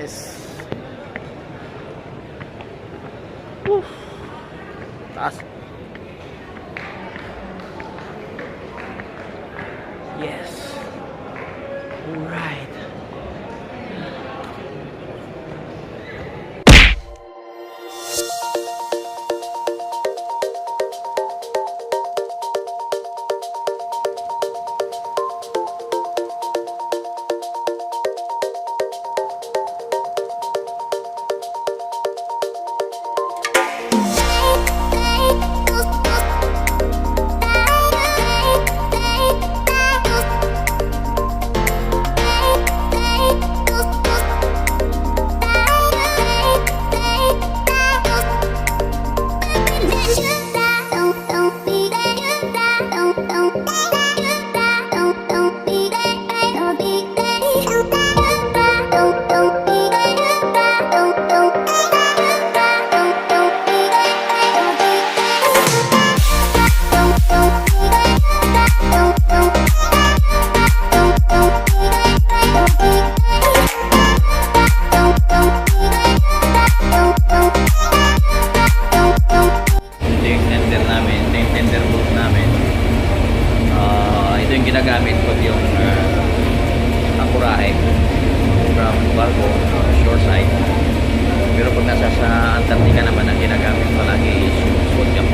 Yes. Woo. Taas. Yes. All right. Ginagamit ko yung akurahe from barko, shore side. Pero pag nasa sa Antarctica naman, ang ginagamit ko lagi is yung sodium.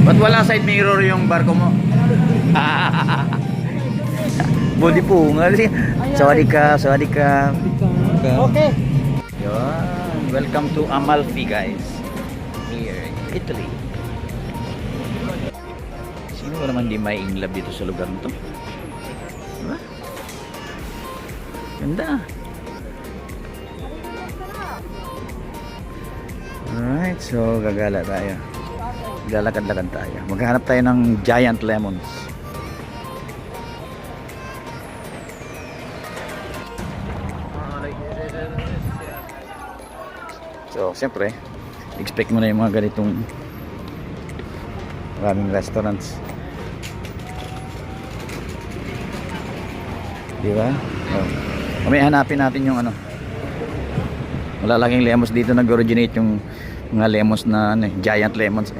Ba't walang side mirror yung barko mo? Body po nga. Sawadika, sawadika. Okay. Yun. Welcome to Amalfi, guys. Here in Italy. Sino ba naman di may in love dito sa lugar nito? Diba? Ganda. Alright, so gagala tayo. Lalakad-lakad tayo. Maghahanap tayo ng giant lemons. So, siyempre, expect mo na yung mga ganitong maraming restaurants. Diba? Oh. Kami hanapin natin yung ano. Wala laging lemons dito, nag-originate yung mga lemons na ano, giant lemons.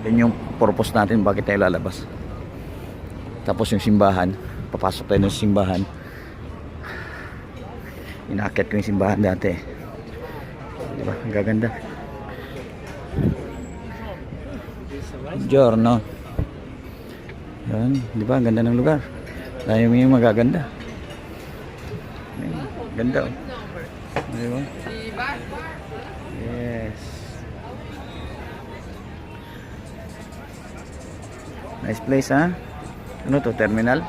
Yun yung purpose natin bakit tayo lalabas. Tapos yung simbahan, papasok tayo ng simbahan. Inaakit ko yung simbahan dati. Diba? Ang gaganda. Giorno. Yan, diba? Ang ganda ng lugar. Tayo yung magaganda. Ayan, ganda oh. Diba? Yes. Nice place, ha? Ano to? Terminal?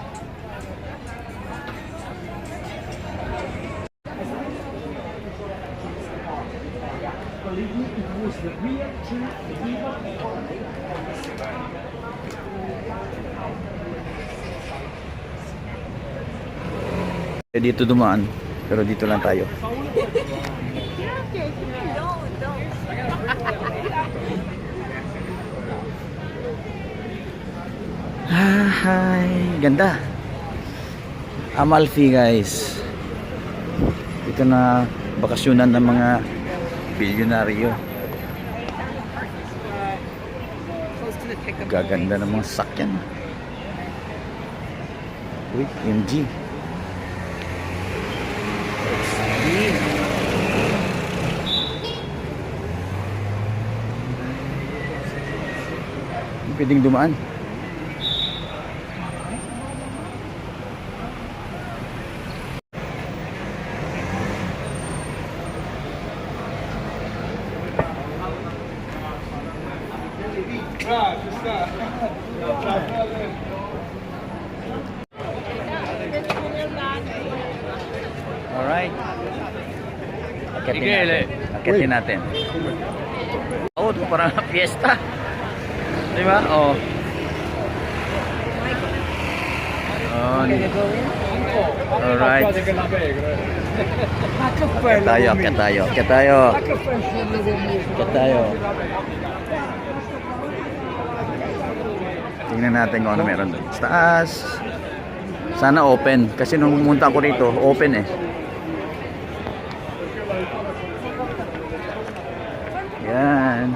Dito dumaan, pero dito lang tayo. Hi, ganda. Amalfi, guys. Ito na bakasyonan ng mga bilyonaryo. Gaganda ng mga sakyan. Uy, MG. Pwedeng dumaan. Alright. Akitin natin. Oh, parang fiesta. Di ba? Oh. Alright. Akyat tayo. Tingnan natin kung ano meron doon. Sa taas. Sana open. Kasi nung pumunta ko rito, open eh. Yan.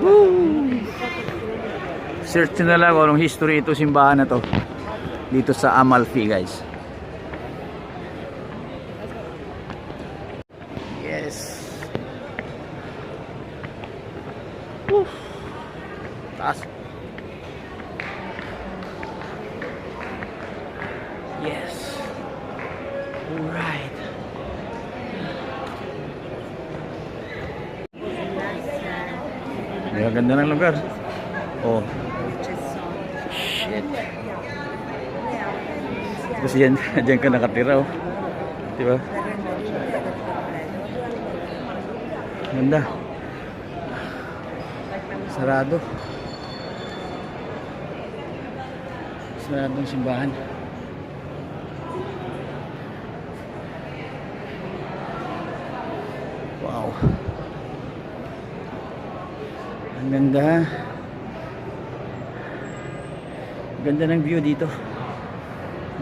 Woo! Search nyo na lang kung anong history ito simbahan na to. Dito sa Amalfi, guys. Yes. Woo! Taas. Yes. Alright. Ang ganda ng lugar. Oh. Shit. Tapos dyan ka nakatira, oh. Diba? Ganda. Sarado. Saradong simbahan. Wow. Ang ganda. Ganda ng view dito.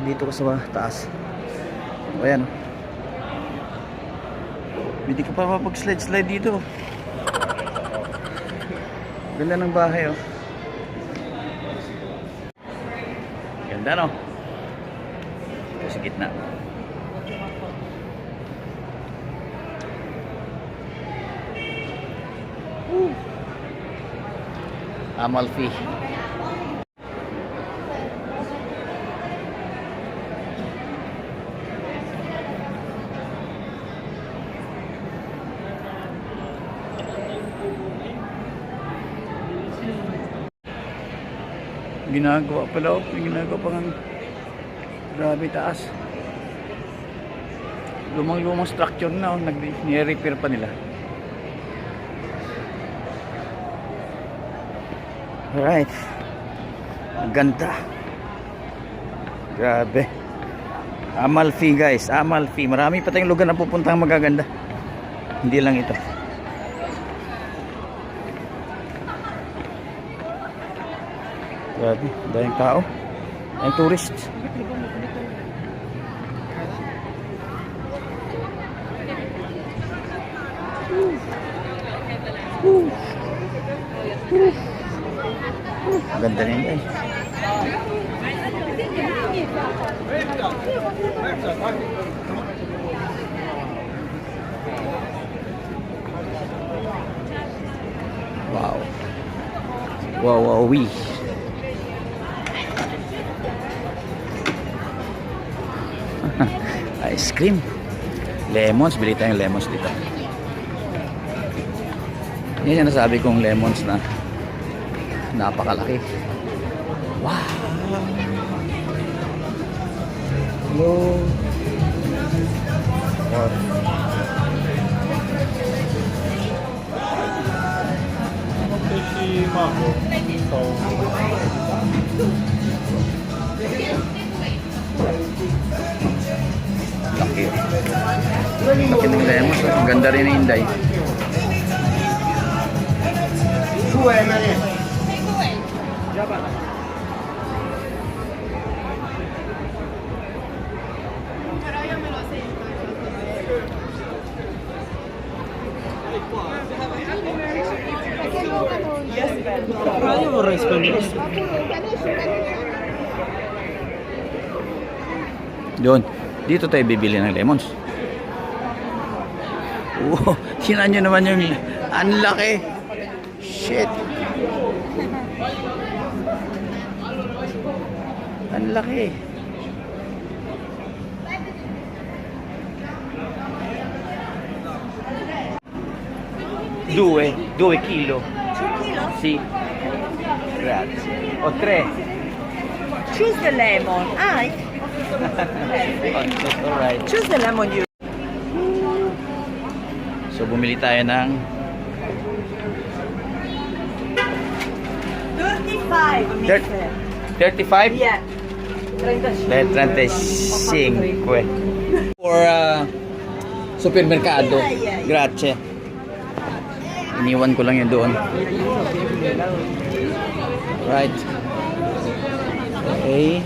Dito ko sa taas. Ayan. Hindi ka pa mapag-slide dito. Ganda ng bahay, oh. Ganda, no? Ito sa gitna. Amalfi. Ginagawa pala, ginagawa pa ng grabe taas. Lumang structure na, nire-repair pa nila. Alright. Ang ganda. Grabe. Amalfi, guys, Amalfi. Marami pa tayong lugar na pupuntang magaganda. Hindi lang ito. Grabe, dahil tao. Ay tourist. Ganda rin guys. Wow. Wow. Ice cream. Lemons, bili tayong lemons dito. Yan yung nasabi kong lemons na napakalaki. Wow. Hello. Wow. Laki. Laki ng lemons. Ang ganda rin ng Inday. Io vorrei spendere. Doon. Dito tayo bibili ng lemons. Wow. Sinan nyo naman yung ang laki. Shit. Ang laki. 2 chilo. 2 kilos? Sì. Grazie. O 3. Choose the lemon. Alright. Choose the lemon you. So bumili tayo ng 35, mister. 35? Yeah. 35 for supermercado. Grazie. Iniwan ko lang yun doon. Right. Okay.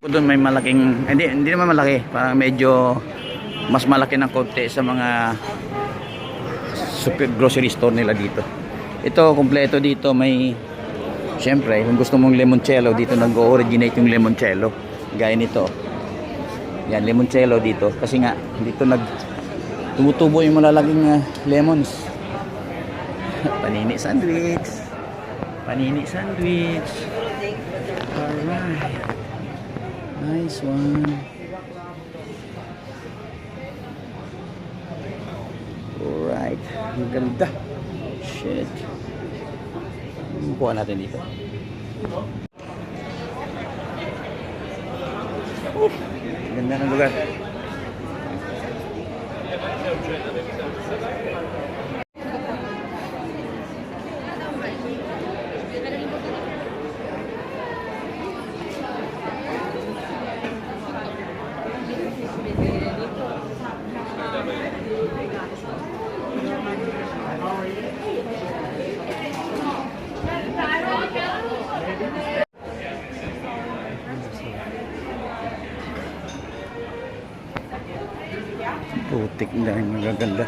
Doon may malaking, hindi naman malaki, parang medyo mas malaki ng konti sa mga super grocery store nila dito. Ito kompleto dito, may syempre kung gusto mong limoncello dito nag-originate yung limoncello gaya nito. Yan, limoncello dito kasi nga dito tumutubo yung malalaking lemons. Panini sandwich. Panini sandwich. Alright. Nice one. Alright. Ang ganda. Shit. Bukuha natin dito. Ganda ng lugar. Putik na yung magaganda.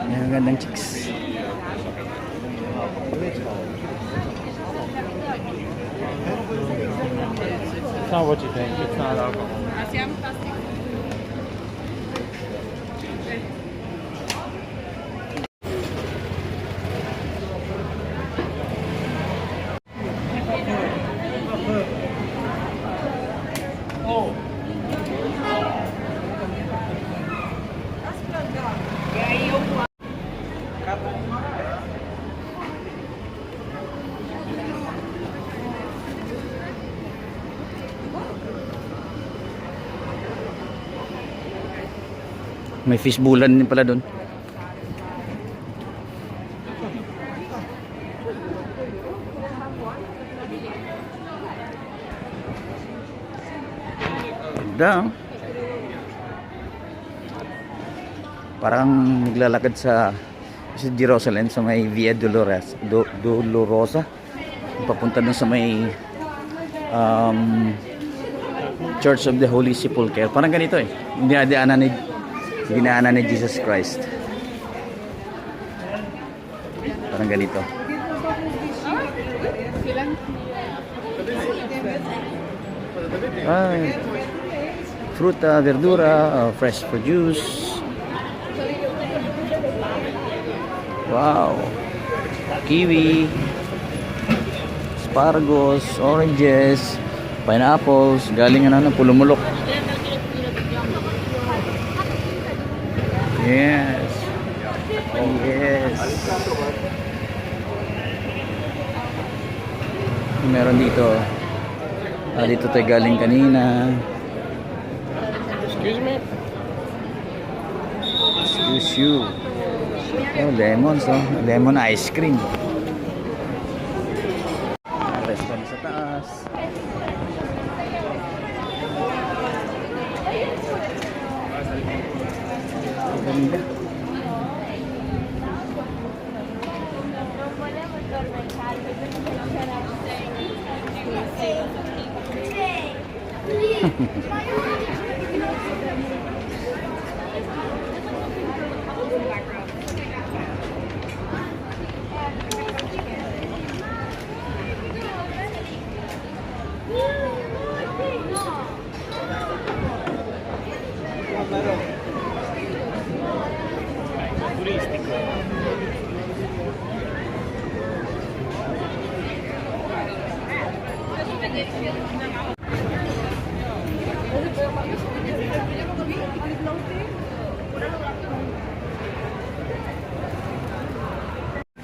Yung gandang chicks. It's not what you think. It's not alcohol. May fishbowlan din pala doon. Ganda. Parang naglalakad sa Jerusalem sa may Via Dolorosa. Papunta doon sa may Church of the Holy Sepulchre. Parang ganito eh. Dinaanan ni Jesus Christ. Parang ganito. Fruta, verdura, fresh produce. Wow. Kiwi, asparagus, oranges, pineapples, galing Pulumulok. Yes. Yes. Meron dito. Dito tayo galing kanina. Excuse me? Excuse you. Oh, lemons, oh. Lemon ice cream. Restaurant sa taas. Ganda.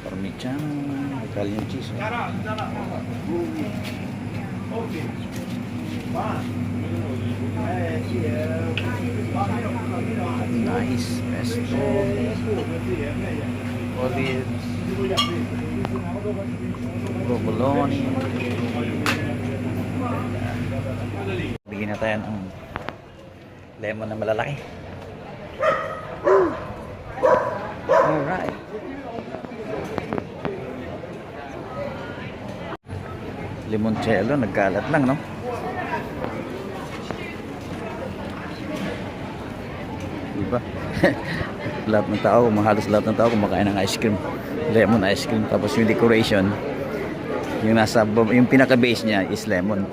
Parmigiano, Italian cheese. Nice pesto. Olives. Provolone. Bigyan na tayo ng lemon na malalaki. Alright. Limoncello, nagkalat lang, no? Diba? Lahat ng tao, halos lahat ng tao kumakain ng ice cream. Lemon ice cream. Tapos yung decoration, yung nasa, yung pinaka-base niya is lemon.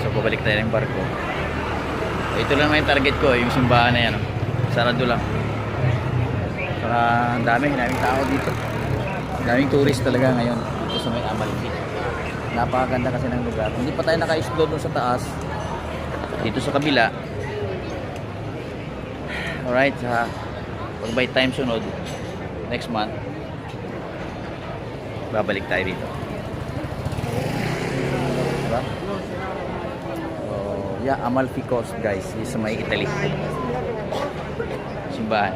So babalik tayo ng barko. Ito lang yung target ko, yung simbahan na yan. Sarado lang. Saka ang daming tao dito. Daming tourist talaga ngayon dito sa may Amalfi. Napakaganda kasi ng lugar. Hindi pa tayo naka-explore doon sa taas. Dito sa kabila. Alright, pag by time sunod, next month, babalik tayo dito. Diba? Yeah, Amalfi Coast guys, sa may Italy. Simbahan.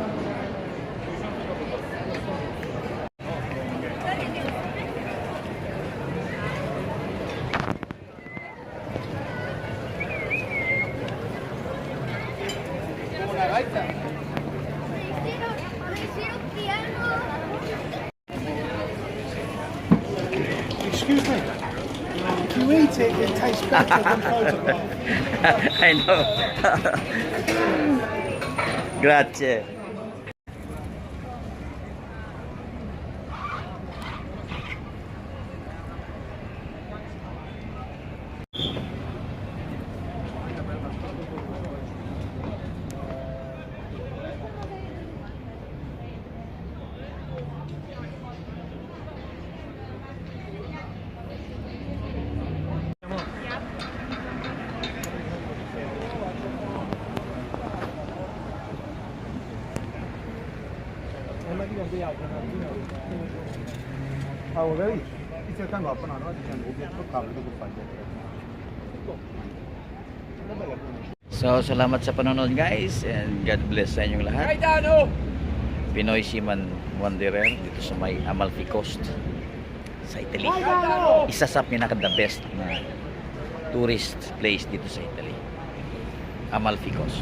Excuse me. If you eat it, it tastes better than photograph. I know. Grazie. So, salamat sa panonood guys and God bless sa inyong lahat. Pinoy Seaman Wanderer dito sa may Amalfi Coast sa Italy. Isa sa pinaka-the best na tourist place dito sa Italy. Amalfi Coast.